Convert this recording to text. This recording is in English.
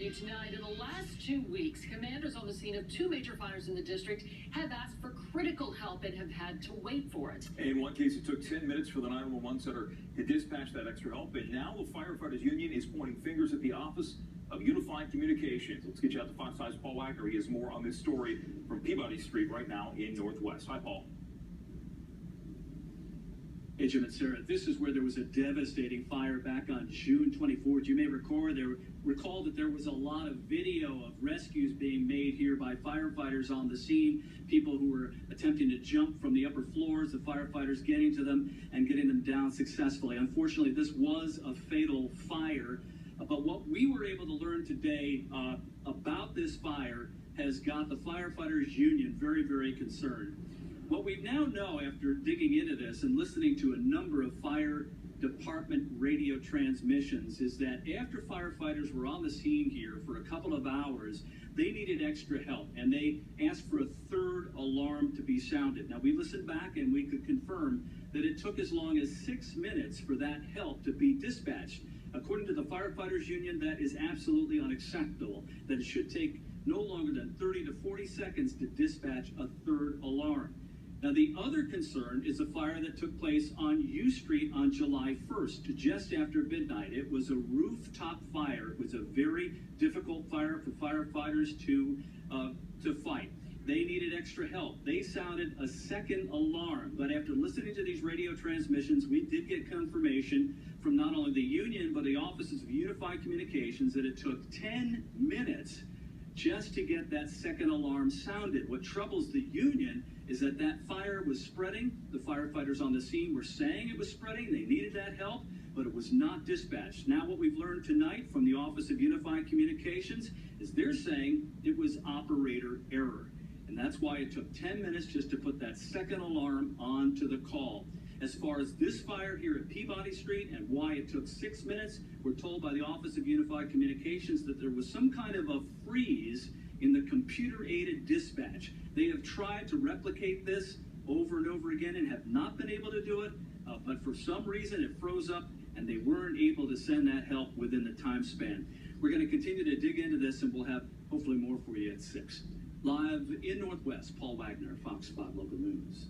you tonight. In the last 2 weeks, commanders on the scene of two major fires in the district have asked for critical help and have had to wait for it. In one case, it took 10 minutes for the 911 center to dispatch that extra help, and now the firefighters union is pointing fingers at the Office of Unified Communications. Let's get you out to Fox 5's Paul Wagner. He has more on this story from Peabody Street right now in Northwest. Hi, Paul. Hey, Jim and Sarah, this is where there was a devastating fire back on June 24th. You may recall that there was a lot of video of rescues being made here by firefighters on the scene, people who were attempting to jump from the upper floors, the firefighters getting to them and getting them down successfully. Unfortunately, this was a fatal fire, but what we were able to learn today about this fire has got the firefighters union very, very concerned. What we now know after digging into this and listening to a number of fire department radio transmissions is that after firefighters were on the scene here for a couple of hours, they needed extra help and they asked for a third alarm to be sounded. Now, we listened back and we could confirm that it took as long as 6 minutes for that help to be dispatched. According to the firefighters union, that is absolutely unacceptable, that it should take no longer than 30 to 40 seconds to dispatch a third alarm. Now, the other concern is a fire that took place on U Street on July 1st, just after midnight. It was a rooftop fire. It was a very difficult fire for firefighters to fight. They needed extra help. They sounded a second alarm. But after listening to these radio transmissions, we did get confirmation from not only the union, but the Offices of Unified Communications that it took 10 minutes just to get that second alarm sounded. What troubles the union is that that fire was spreading. The firefighters on the scene were saying it was spreading. They needed that help, but it was not dispatched. Now what we've learned tonight from the Office of Unified Communications is they're saying it was operator error. And that's why it took 10 minutes just to put that second alarm onto the call. As far as this fire here at Peabody Street and why it took 6 minutes, we're told by the Office of Unified Communications that there was some kind of a freeze in the computer-aided dispatch. They have tried to replicate this over and over again and have not been able to do it, but for some reason it froze up and they weren't able to send that help within the time span. We're going to continue to dig into this and we'll have hopefully more for you at 6. Live in Northwest, Paul Wagner, Fox 5 Local News.